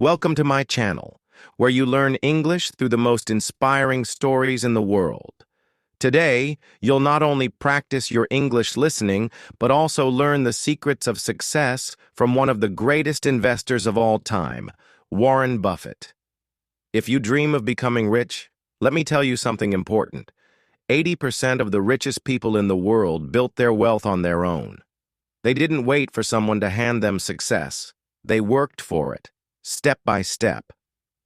Welcome to my channel, where you learn English through the most inspiring stories in the world. Today, you'll not only practice your English listening, but also learn the secrets of success from one of the greatest investors of all time, Warren Buffett. If you dream of becoming rich, let me tell you something important. 80% of the richest people in the world built their wealth on their own. They didn't wait for someone to hand them success. They worked for it, step by step.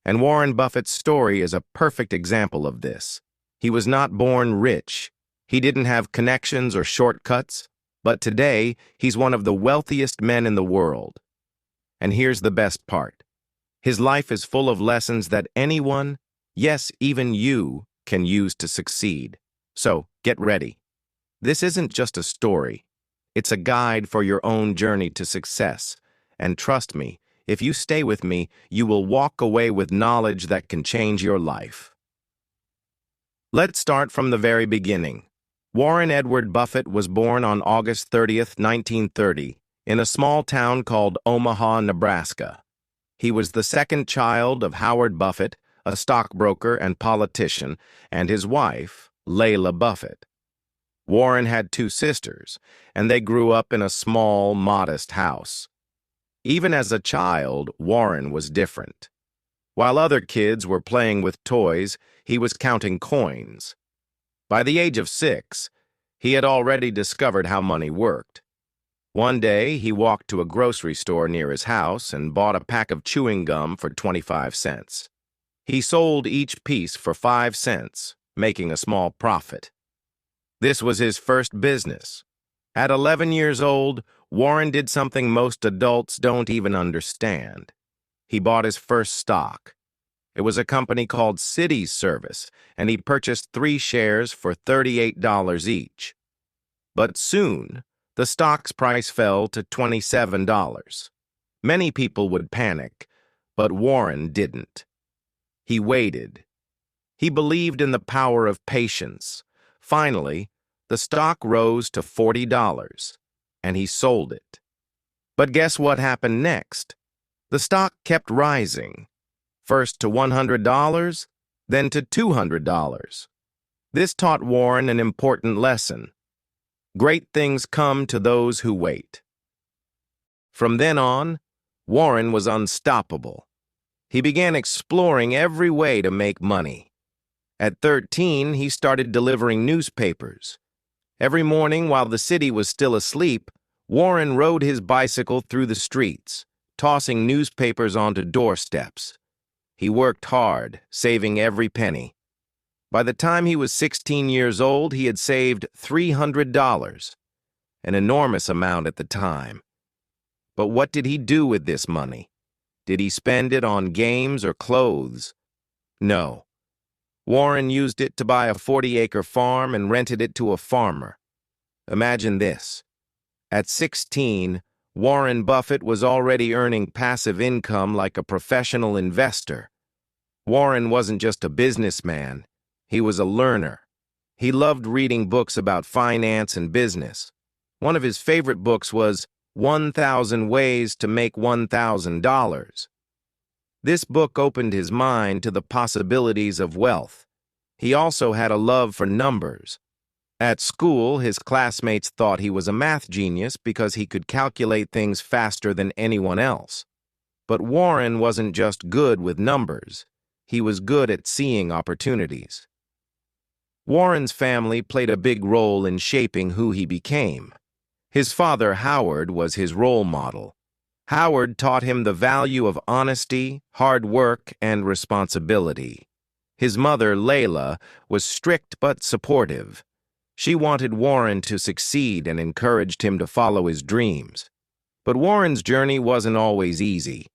And Warren Buffett's story is a perfect example of this. He was not born rich. He didn't have connections or shortcuts, but today he's one of the wealthiest men in the world. And here's the best part. His life is full of lessons that anyone, yes, even you, can use to succeed. So, get ready. This isn't just a story. It's a guide for your own journey to success. And trust me, if you stay with me, you will walk away with knowledge that can change your life. Let's start from the very beginning. Warren Edward Buffett was born on August 30th, 1930, in a small town called Omaha, Nebraska. He was the second child of Howard Buffett, a stockbroker and politician, and his wife, Layla Buffett. Warren had two sisters, and they grew up in a small, modest house. Even as a child, Warren was different. While other kids were playing with toys, he was counting coins. By the age of 6, he had already discovered how money worked. One day, he walked to a grocery store near his house and bought a pack of chewing gum for 25 cents. He sold each piece for 5 cents, making a small profit. This was his first business. At 11 years old, Warren did something most adults don't even understand. He bought his first stock. It was a company called City Service, and he purchased 3 shares for $38 each. But soon, the stock's price fell to $27. Many people would panic, but Warren didn't. He waited. He believed in the power of patience. Finally, the stock rose to $40, and he sold it. But guess what happened next? The stock kept rising, first to $100, then to $200. This taught Warren an important lesson. Great things come to those who wait. From then on, Warren was unstoppable. He began exploring every way to make money. At 13, he started delivering newspapers. Every morning while the city was still asleep, Warren rode his bicycle through the streets, tossing newspapers onto doorsteps. He worked hard, saving every penny. By the time he was 16 years old, he had saved $300, an enormous amount at the time. But what did he do with this money? Did he spend it on games or clothes? No. Warren used it to buy a 40-acre farm and rented it to a farmer. Imagine this. At 16, Warren Buffett was already earning passive income like a professional investor. Warren wasn't just a businessman. He was a learner. He loved reading books about finance and business. One of his favorite books was 1,000 Ways to Make $1,000. This book opened his mind to the possibilities of wealth. He also had a love for numbers. At school, his classmates thought he was a math genius because he could calculate things faster than anyone else. But Warren wasn't just good with numbers. He was good at seeing opportunities. Warren's family played a big role in shaping who he became. His father, Howard, was his role model. Howard taught him the value of honesty, hard work, and responsibility. His mother, Layla, was strict but supportive. She wanted Warren to succeed and encouraged him to follow his dreams. But Warren's journey wasn't always easy.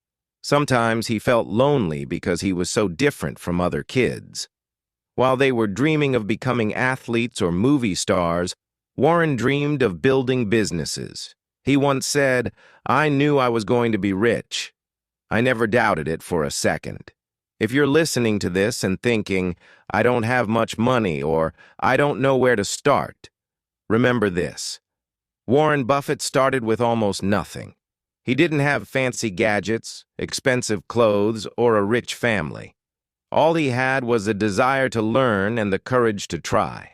Sometimes he felt lonely because he was so different from other kids. While they were dreaming of becoming athletes or movie stars, Warren dreamed of building businesses. He once said, "I knew I was going to be rich. I never doubted it for a second." If you're listening to this and thinking, "I don't have much money," or "I don't know where to start," remember this. Warren Buffett started with almost nothing. He didn't have fancy gadgets, expensive clothes, or a rich family. All he had was a desire to learn and the courage to try.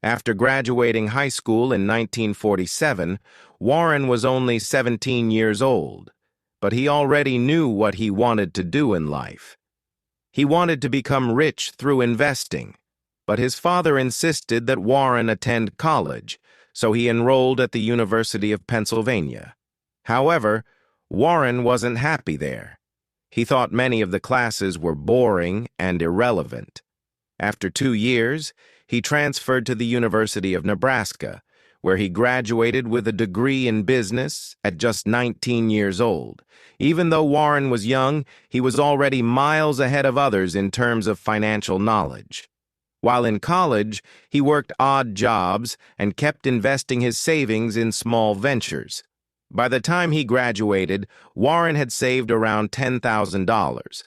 After graduating high school in 1947, Warren was only 17 years old, but he already knew what he wanted to do in life. He wanted to become rich through investing, but his father insisted that Warren attend college, so he enrolled at the University of Pennsylvania. However, Warren wasn't happy there. He thought many of the classes were boring and irrelevant. After 2 years, he transferred to the University of Nebraska, where he graduated with a degree in business at just 19 years old. Even though Warren was young, he was already miles ahead of others in terms of financial knowledge. While in college, he worked odd jobs and kept investing his savings in small ventures. By the time he graduated, Warren had saved around $10,000,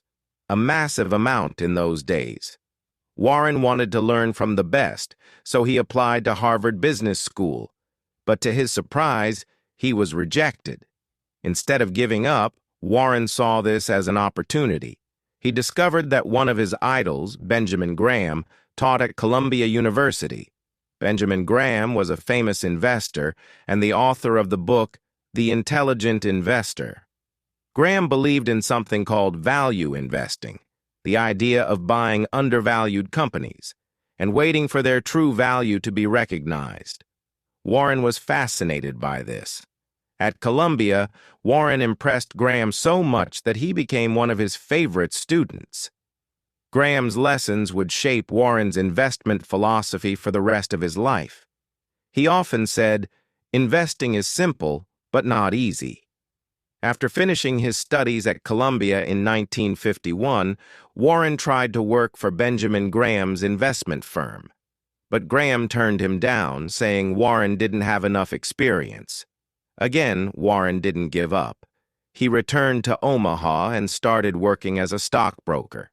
a massive amount in those days. Warren wanted to learn from the best, so he applied to Harvard Business School. But to his surprise, he was rejected. Instead of giving up, Warren saw this as an opportunity. He discovered that one of his idols, Benjamin Graham, taught at Columbia University. Benjamin Graham was a famous investor and the author of the book, The Intelligent Investor. Graham believed in something called value investing, the idea of buying undervalued companies and waiting for their true value to be recognized. Warren was fascinated by this. At Columbia, Warren impressed Graham so much that he became one of his favorite students. Graham's lessons would shape Warren's investment philosophy for the rest of his life. He often said, "Investing is simple, but not easy." After finishing his studies at Columbia in 1951, Warren tried to work for Benjamin Graham's investment firm. But Graham turned him down, saying Warren didn't have enough experience. Again, Warren didn't give up. He returned to Omaha and started working as a stockbroker.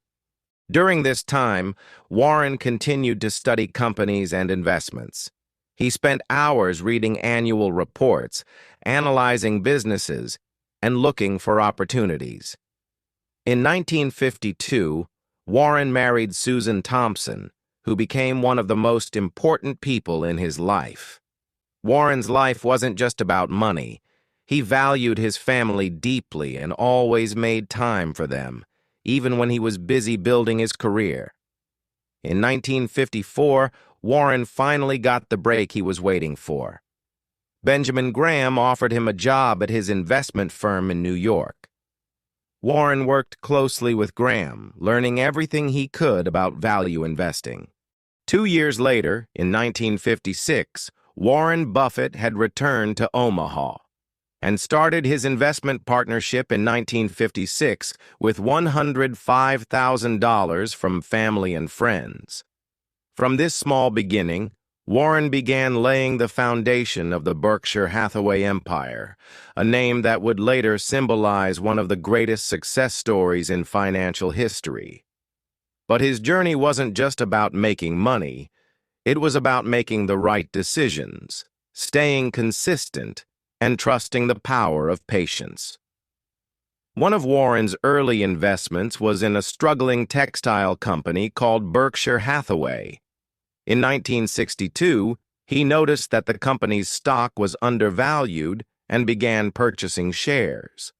During this time, Warren continued to study companies and investments. He spent hours reading annual reports, analyzing businesses, and looking for opportunities. In 1952, Warren married Susan Thompson, who became one of the most important people in his life. Warren's life wasn't just about money. He valued his family deeply and always made time for them, even when he was busy building his career. In 1954, Warren finally got the break he was waiting for. Benjamin Graham offered him a job at his investment firm in New York. Warren worked closely with Graham, learning everything he could about value investing. 2 years later, in 1956, Warren Buffett had returned to Omaha and started his investment partnership in 1956 with $105,000 from family and friends. From this small beginning, Warren began laying the foundation of the Berkshire Hathaway empire, a name that would later symbolize one of the greatest success stories in financial history. But his journey wasn't just about making money. It was about making the right decisions, staying consistent, and trusting the power of patience. One of Warren's early investments was in a struggling textile company called Berkshire Hathaway. In 1962, he noticed that the company's stock was undervalued and began purchasing shares.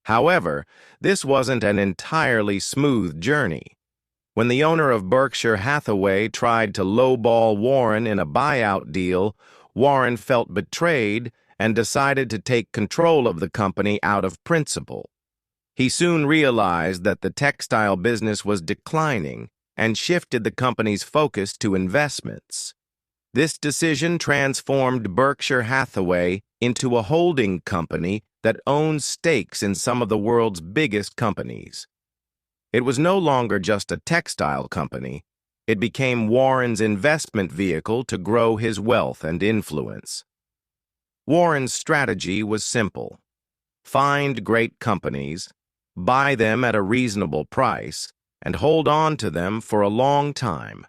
However, this wasn't an entirely smooth journey. When the owner of Berkshire Hathaway tried to lowball Warren in a buyout deal, Warren felt betrayed and decided to take control of the company out of principle. He soon realized that the textile business was declining and shifted the company's focus to investments. This decision transformed Berkshire Hathaway into a holding company that owns stakes in some of the world's biggest companies. It was no longer just a textile company. It became Warren's investment vehicle to grow his wealth and influence. Warren's strategy was simple. Find great companies, buy them at a reasonable price, and hold on to them for a long time.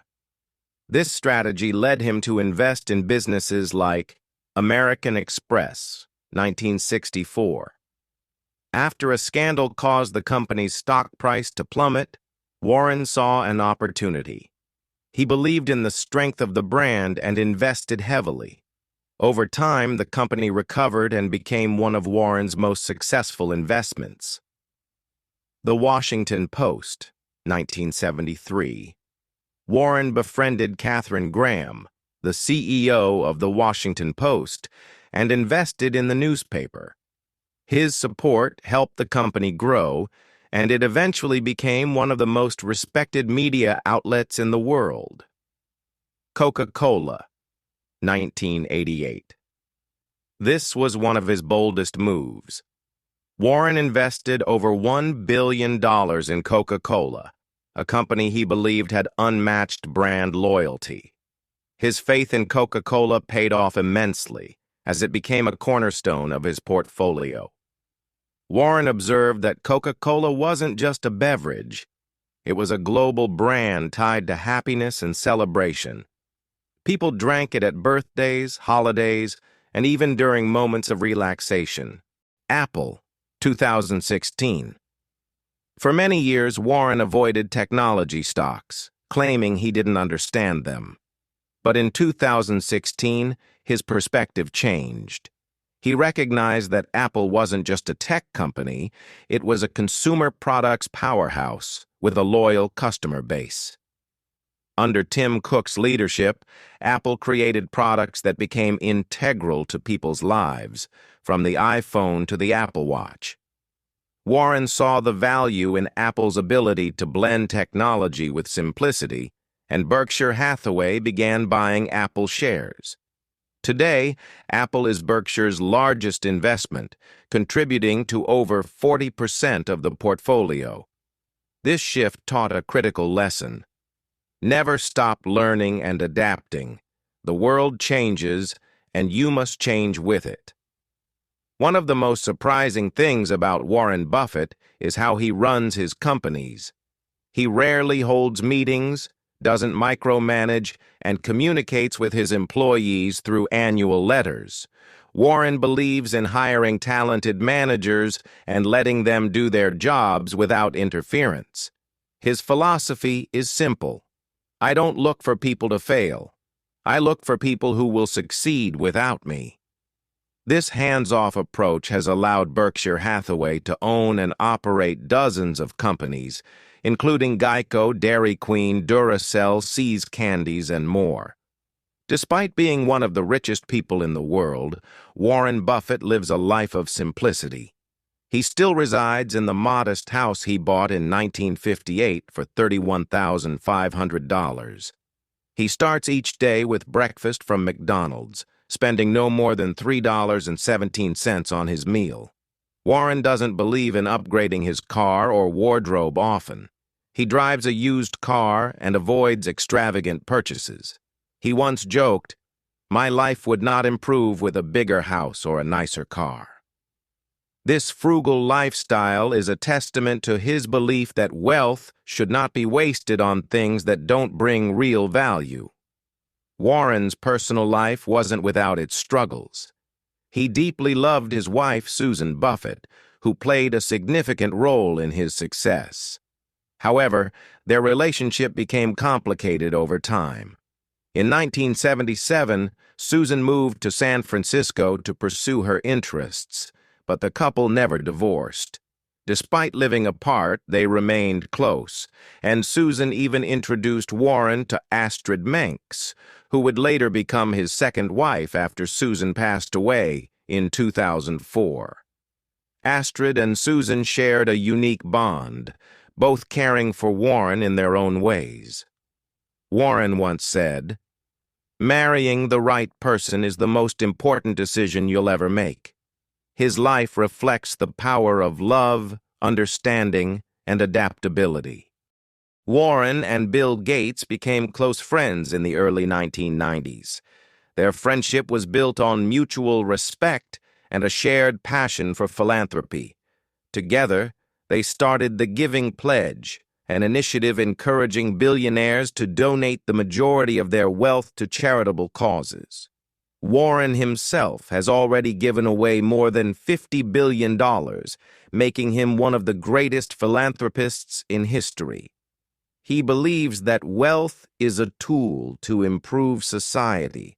This strategy led him to invest in businesses like American Express, 1964, After a scandal caused the company's stock price to plummet, Warren saw an opportunity. He believed in the strength of the brand and invested heavily. Over time, the company recovered and became one of Warren's most successful investments. The Washington Post, 1973. Warren befriended Katharine Graham, the CEO of the Washington Post, and invested in the newspaper. His support helped the company grow, and it eventually became one of the most respected media outlets in the world. Coca-Cola, 1988. This was one of his boldest moves. Warren invested over $1 billion in Coca-Cola, a company he believed had unmatched brand loyalty. His faith in Coca-Cola paid off immensely, as it became a cornerstone of his portfolio. Warren observed that Coca-Cola wasn't just a beverage. It was a global brand tied to happiness and celebration. People drank it at birthdays, holidays, and even during moments of relaxation. Apple, 2016. For many years, Warren avoided technology stocks, claiming he didn't understand them. But in 2016, his perspective changed. He recognized that Apple wasn't just a tech company, it was a consumer products powerhouse with a loyal customer base. Under Tim Cook's leadership, Apple created products that became integral to people's lives, from the iPhone to the Apple Watch. Warren saw the value in Apple's ability to blend technology with simplicity, and Berkshire Hathaway began buying Apple shares. Today, Apple is Berkshire's largest investment, contributing to over 40% of the portfolio. This shift taught a critical lesson. Never stop learning and adapting. The world changes, and you must change with it. One of the most surprising things about Warren Buffett is how he runs his companies. He rarely holds meetings, doesn't micromanage, and communicates with his employees through annual letters. Warren believes in hiring talented managers and letting them do their jobs without interference. His philosophy is simple. I don't look for people to fail. I look for people who will succeed without me. This hands-off approach has allowed Berkshire Hathaway to own and operate dozens of companies, including Geico, Dairy Queen, Duracell, See's Candies, and more. Despite being one of the richest people in the world, Warren Buffett lives a life of simplicity. He still resides in the modest house he bought in 1958 for $31,500. He starts each day with breakfast from McDonald's, spending no more than $3.17 on his meal. Warren doesn't believe in upgrading his car or wardrobe often. He drives a used car and avoids extravagant purchases. He once joked, "My life would not improve with a bigger house or a nicer car." This frugal lifestyle is a testament to his belief that wealth should not be wasted on things that don't bring real value. Warren's personal life wasn't without its struggles. He deeply loved his wife, Susan Buffett, who played a significant role in his success. However, their relationship became complicated over time. In 1977, Susan moved to San Francisco to pursue her interests, but the couple never divorced. Despite living apart, they remained close, and Susan even introduced Warren to Astrid Menks, who would later become his second wife after Susan passed away in 2004. Astrid and Susan shared a unique bond, both caring for Warren in their own ways. Warren once said, "Marrying the right person is the most important decision you'll ever make." His life reflects the power of love, understanding, and adaptability. Warren and Bill Gates became close friends in the early 1990s. Their friendship was built on mutual respect and a shared passion for philanthropy. Together, they started the Giving Pledge, an initiative encouraging billionaires to donate the majority of their wealth to charitable causes. Warren himself has already given away more than $50 billion, making him one of the greatest philanthropists in history. He believes that wealth is a tool to improve society,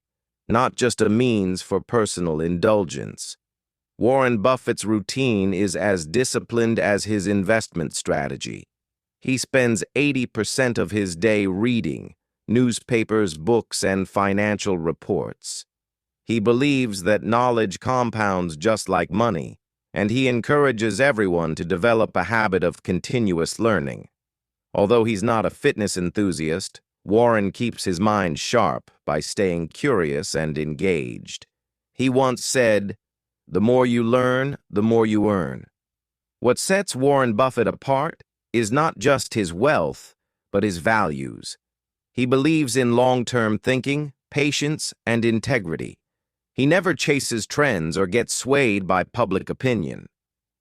not just a means for personal indulgence. Warren Buffett's routine is as disciplined as his investment strategy. He spends 80% of his day reading newspapers, books, and financial reports. He believes that knowledge compounds just like money, and he encourages everyone to develop a habit of continuous learning. Although he's not a fitness enthusiast, Warren keeps his mind sharp by staying curious and engaged. He once said, "The more you learn, the more you earn." What sets Warren Buffett apart is not just his wealth, but his values. He believes in long-term thinking, patience, and integrity. He never chases trends or gets swayed by public opinion.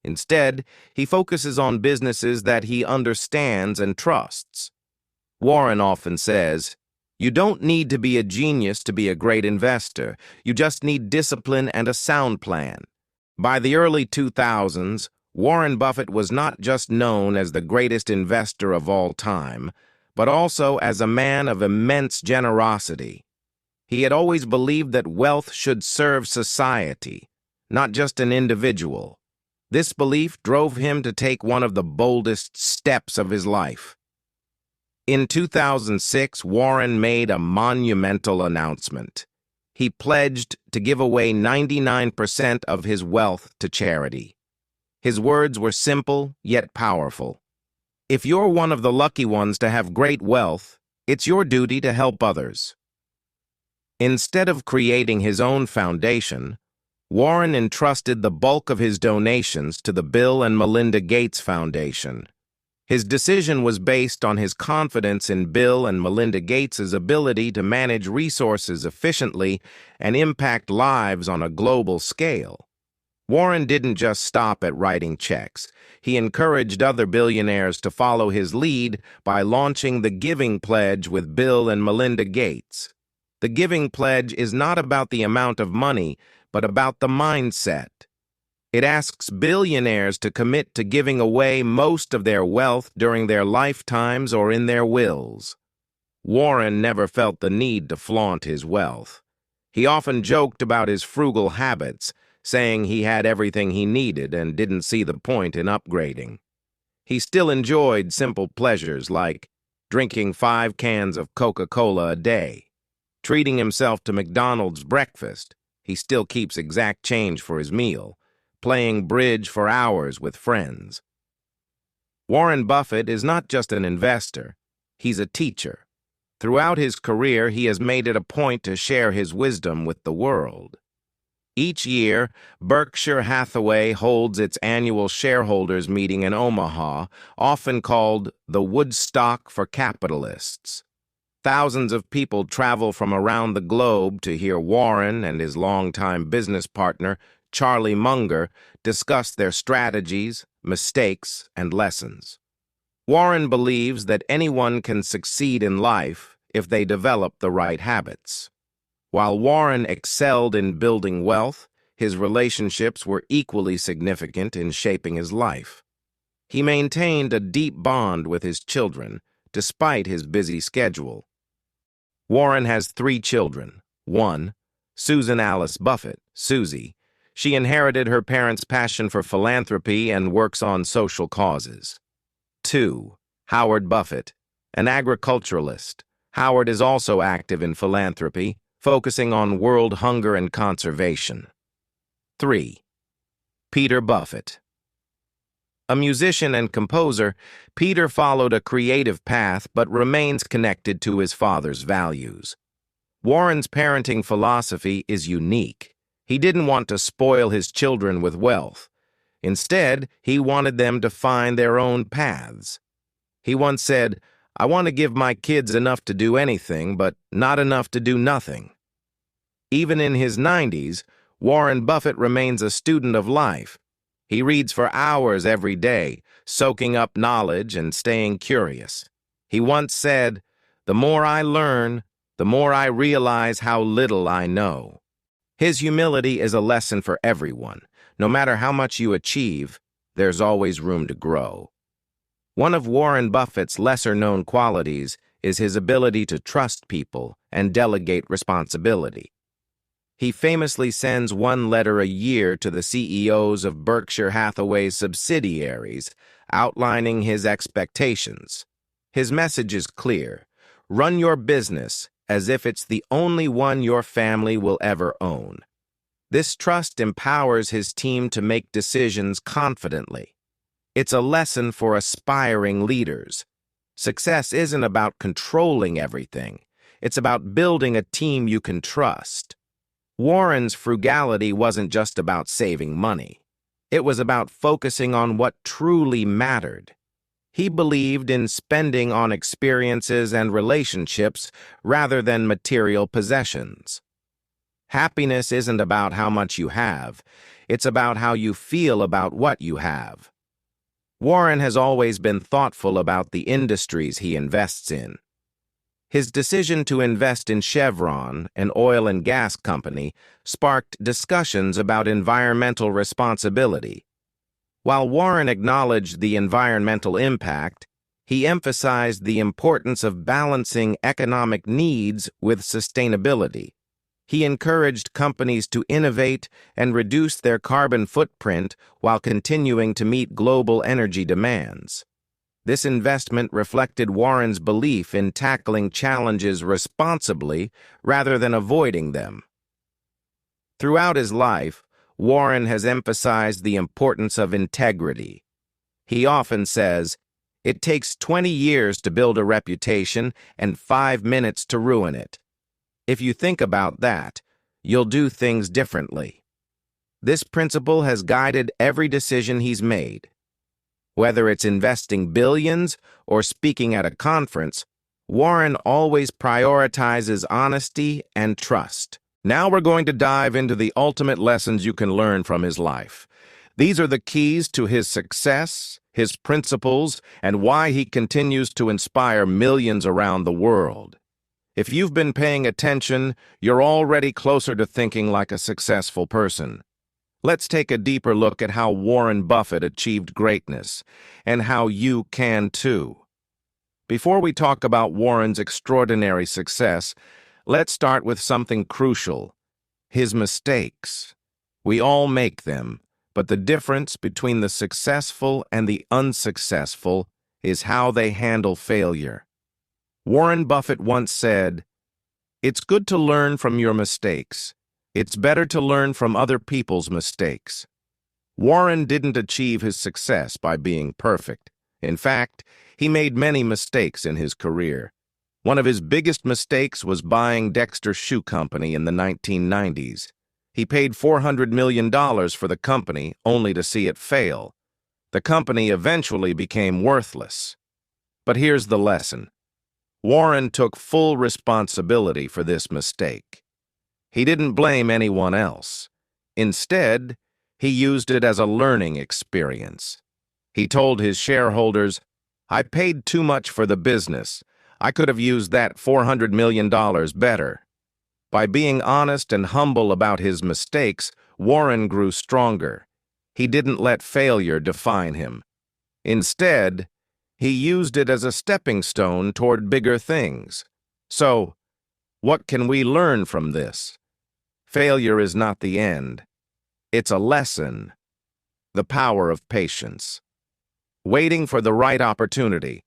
Instead, he focuses on businesses that he understands and trusts. Warren often says, "You don't need to be a genius to be a great investor. You just need discipline and a sound plan." By the early 2000s, Warren Buffett was not just known as the greatest investor of all time, but also as a man of immense generosity. He had always believed that wealth should serve society, not just an individual. This belief drove him to take one of the boldest steps of his life. In 2006, Warren made a monumental announcement. He pledged to give away 99% of his wealth to charity. His words were simple, yet powerful. If you're one of the lucky ones to have great wealth, it's your duty to help others. Instead of creating his own foundation, Warren entrusted the bulk of his donations to the Bill and Melinda Gates Foundation. His decision was based on his confidence in Bill and Melinda Gates' ability to manage resources efficiently and impact lives on a global scale. Warren didn't just stop at writing checks. He encouraged other billionaires to follow his lead by launching the Giving Pledge with Bill and Melinda Gates. The Giving Pledge is not about the amount of money, but about the mindset. It asks billionaires to commit to giving away most of their wealth during their lifetimes or in their wills. Warren never felt the need to flaunt his wealth. He often joked about his frugal habits, saying he had everything he needed and didn't see the point in upgrading. He still enjoyed simple pleasures like drinking 5 cans of Coca-Cola a day, treating himself to McDonald's breakfast. He still keeps exact change for his meal, playing bridge for hours with friends. Warren Buffett is not just an investor, he's a teacher. Throughout his career, he has made it a point to share his wisdom with the world. Each year, Berkshire Hathaway holds its annual shareholders meeting in Omaha, often called the Woodstock for Capitalists. Thousands of people travel from around the globe to hear Warren and his longtime business partner, Charlie Munger, discuss their strategies, mistakes, and lessons. Warren believes that anyone can succeed in life if they develop the right habits. While Warren excelled in building wealth, his relationships were equally significant in shaping his life. He maintained a deep bond with his children, despite his busy schedule. Warren has 3 children. 1, Susan Alice Buffett, Susie. She inherited her parents' passion for philanthropy and works on social causes. 2, Howard Buffett, an agriculturalist. Howard is also active in philanthropy, focusing on world hunger and conservation. 3, Peter Buffett. A musician and composer, Peter followed a creative path but remains connected to his father's values. Warren's parenting philosophy is unique. He didn't want to spoil his children with wealth. Instead, he wanted them to find their own paths. He once said, "I want to give my kids enough to do anything, but not enough to do nothing." Even in his 90s, Warren Buffett remains a student of life. He reads for hours every day, soaking up knowledge and staying curious. He once said, "The more I learn, the more I realize how little I know." His humility is a lesson for everyone. No matter how much you achieve, there's always room to grow. One of Warren Buffett's lesser-known qualities is his ability to trust people and delegate responsibility. He famously sends one letter a year to the CEOs of Berkshire Hathaway's subsidiaries, outlining his expectations. His message is clear: run your business as if it's the only one your family will ever own. This trust empowers his team to make decisions confidently. It's a lesson for aspiring leaders. Success isn't about controlling everything. It's about building a team you can trust. Warren's frugality wasn't just about saving money. It was about focusing on what truly mattered. He believed in spending on experiences and relationships rather than material possessions. Happiness isn't about how much you have. It's about how you feel about what you have. Warren has always been thoughtful about the industries he invests in. His decision to invest in Chevron, an oil and gas company, sparked discussions about environmental responsibility. While Warren acknowledged the environmental impact, he emphasized the importance of balancing economic needs with sustainability. He encouraged companies to innovate and reduce their carbon footprint while continuing to meet global energy demands. This investment reflected Warren's belief in tackling challenges responsibly rather than avoiding them. Throughout his life, Warren has emphasized the importance of integrity. He often says, "It takes 20 years to build a reputation and 5 minutes to ruin it." If you think about that, you'll do things differently. This principle has guided every decision he's made. Whether it's investing billions or speaking at a conference, Warren always prioritizes honesty and trust. Now we're going to dive into the ultimate lessons you can learn from his life. These are the keys to his success, his principles, and why he continues to inspire millions around the world. If you've been paying attention, you're already closer to thinking like a successful person. Let's take a deeper look at how Warren Buffett achieved greatness, and how you can too. Before we talk about Warren's extraordinary success, let's start with something crucial: his mistakes. We all make them, but the difference between the successful and the unsuccessful is how they handle failure. Warren Buffett once said, "It's good to learn from your mistakes. It's better to learn from other people's mistakes." Warren didn't achieve his success by being perfect. In fact, he made many mistakes in his career. One of his biggest mistakes was buying Dexter Shoe Company in the 1990s. He paid $400 million for the company only to see it fail. The company eventually became worthless. But here's the lesson. Warren took full responsibility for this mistake. He didn't blame anyone else. Instead, he used it as a learning experience. He told his shareholders, "I paid too much for the business. I could have used that $400 million better." By being honest and humble about his mistakes, Warren grew stronger. He didn't let failure define him. Instead, he used it as a stepping stone toward bigger things. So, what can we learn from this? Failure is not the end. It's a lesson. The power of patience. Waiting for the right opportunity.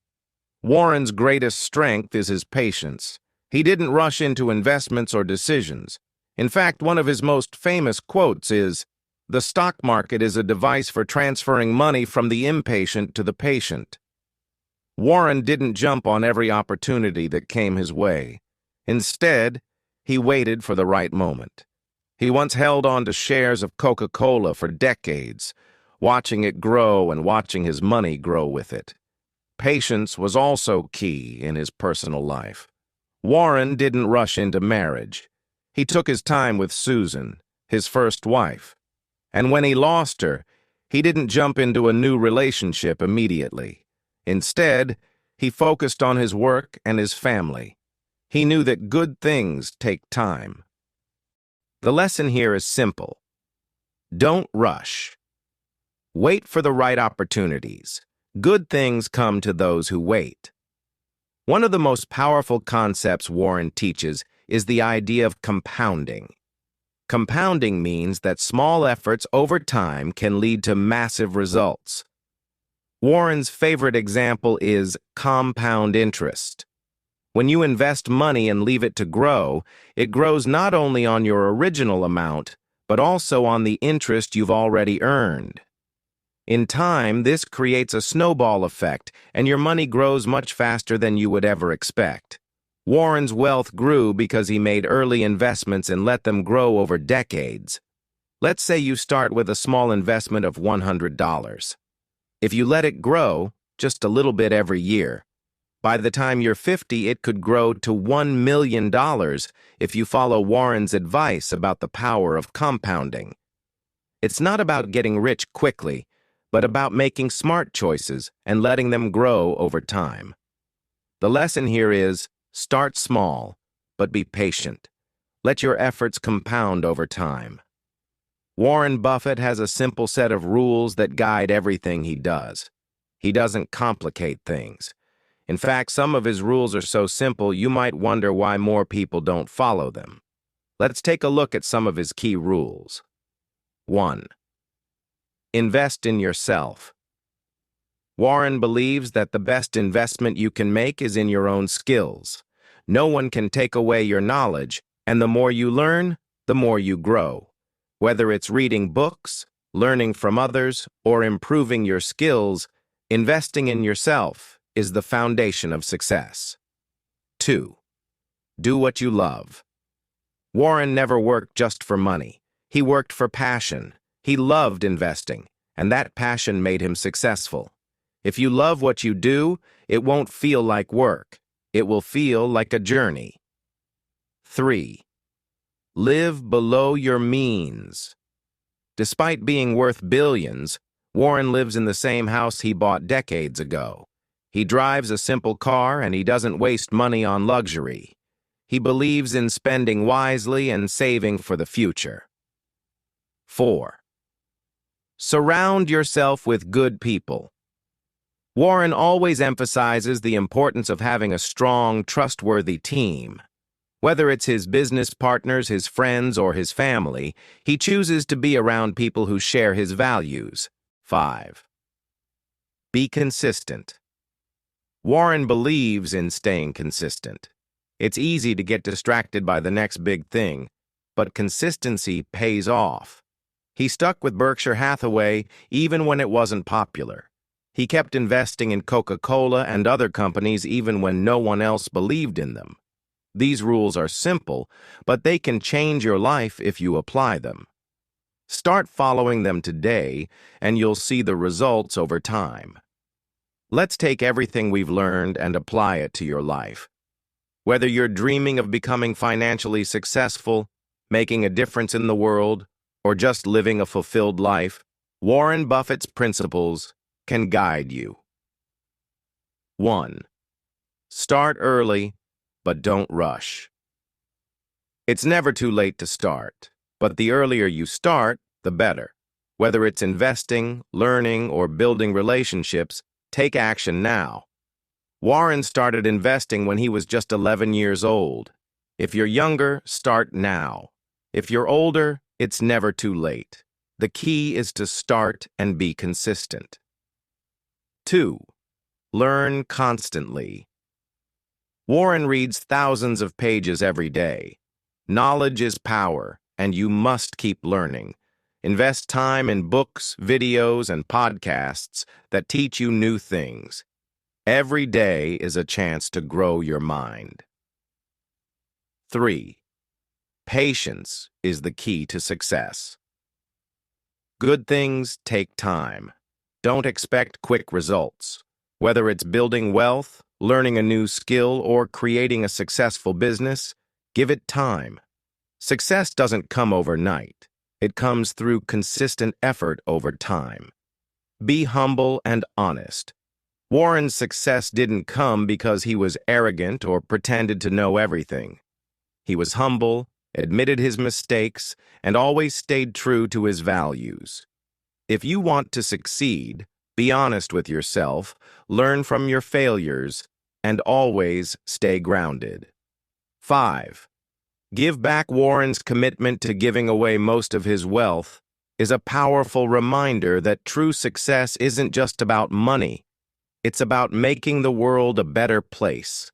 Warren's greatest strength is his patience. He didn't rush into investments or decisions. In fact, one of his most famous quotes is, "The stock market is a device for transferring money from the impatient to the patient." Warren didn't jump on every opportunity that came his way. Instead, he waited for the right moment. He once held on to shares of Coca-Cola for decades, watching it grow and watching his money grow with it. Patience was also key in his personal life. Warren didn't rush into marriage. He took his time with Susan, his first wife. And when he lost her, he didn't jump into a new relationship immediately. Instead, he focused on his work and his family. He knew that good things take time. The lesson here is simple. Don't rush. Wait for the right opportunities. Good things come to those who wait. One of the most powerful concepts Warren teaches is the idea of compounding. Compounding means that small efforts over time can lead to massive results. Warren's favorite example is compound interest. When you invest money and leave it to grow, it grows not only on your original amount, but also on the interest you've already earned. In time, this creates a snowball effect, and your money grows much faster than you would ever expect. Warren's wealth grew because he made early investments and let them grow over decades. Let's say you start with a small investment of $100. If you let it grow, just a little bit every year, by the time you're 50, it could grow to $1 million if you follow Warren's advice about the power of compounding. It's not about getting rich quickly, but about making smart choices and letting them grow over time. The lesson here is, start small, but be patient. Let your efforts compound over time. Warren Buffett has a simple set of rules that guide everything he does. He doesn't complicate things. In fact, some of his rules are so simple you might wonder why more people don't follow them. Let's take a look at some of his key rules. 1. Invest in yourself. Warren believes that the best investment you can make is in your own skills. No one can take away your knowledge, and the more you learn, the more you grow. Whether it's reading books, learning from others, or improving your skills, investing in yourself is the foundation of success. 2. Do what you love. Warren never worked just for money. He worked for passion. He loved investing, and that passion made him successful. If you love what you do, it won't feel like work. It will feel like a journey. 3. Live below your means. Despite being worth billions, Warren lives in the same house he bought decades ago. He drives a simple car and he doesn't waste money on luxury. He believes in spending wisely and saving for the future. 4. Surround yourself with good people. Warren always emphasizes the importance of having a strong, trustworthy team. Whether it's his business partners, his friends, or his family, he chooses to be around people who share his values. 5. Be consistent. Warren believes in staying consistent. It's easy to get distracted by the next big thing, but consistency pays off. He stuck with Berkshire Hathaway even when it wasn't popular. He kept investing in Coca-Cola and other companies even when no one else believed in them. These rules are simple, but they can change your life if you apply them. Start following them today, and you'll see the results over time. Let's take everything we've learned and apply it to your life. Whether you're dreaming of becoming financially successful, making a difference in the world, or just living a fulfilled life, Warren Buffett's principles can guide you. 1. Start early, but don't rush. It's never too late to start, but the earlier you start, the better. Whether it's investing, learning, or building relationships, take action now. Warren started investing when he was just 11 years old. If you're younger, start now. If you're older, it's never too late. The key is to start and be consistent. 2. Learn constantly. Warren reads thousands of pages every day. Knowledge is power, and you must keep learning. Invest time in books, videos, and podcasts that teach you new things. Every day is a chance to grow your mind. 3. Patience is the key to success. Good things take time. Don't expect quick results. Whether it's building wealth, learning a new skill, or creating a successful business, give it time. Success doesn't come overnight. It comes through consistent effort over time. Be humble and honest. Warren's success didn't come because he was arrogant or pretended to know everything. He was humble, admitted his mistakes, and always stayed true to his values. If you want to succeed, be honest with yourself, learn from your failures, and always stay grounded. 5. Give back. Warren's commitment to giving away most of his wealth is a powerful reminder that true success isn't just about money. It's about making the world a better place.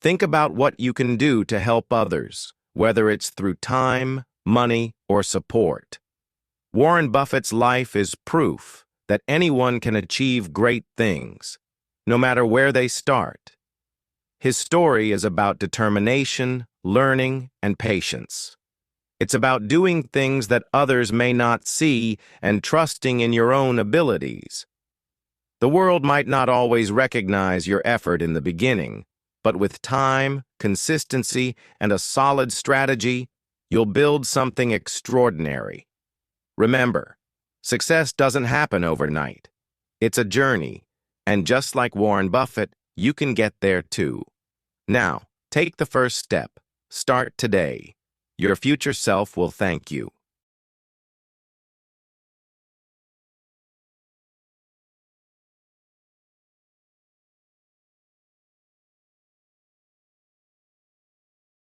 Think about what you can do to help others, whether it's through time, money, or support. Warren Buffett's life is proof that anyone can achieve great things, no matter where they start. His story is about determination, learning, and patience. It's about doing things that others may not see and trusting in your own abilities. The world might not always recognize your effort in the beginning, but with time, consistency, and a solid strategy, you'll build something extraordinary. Remember, success doesn't happen overnight. It's a journey, and just like Warren Buffett, you can get there too. Now, take the first step. Start today. Your future self will thank you.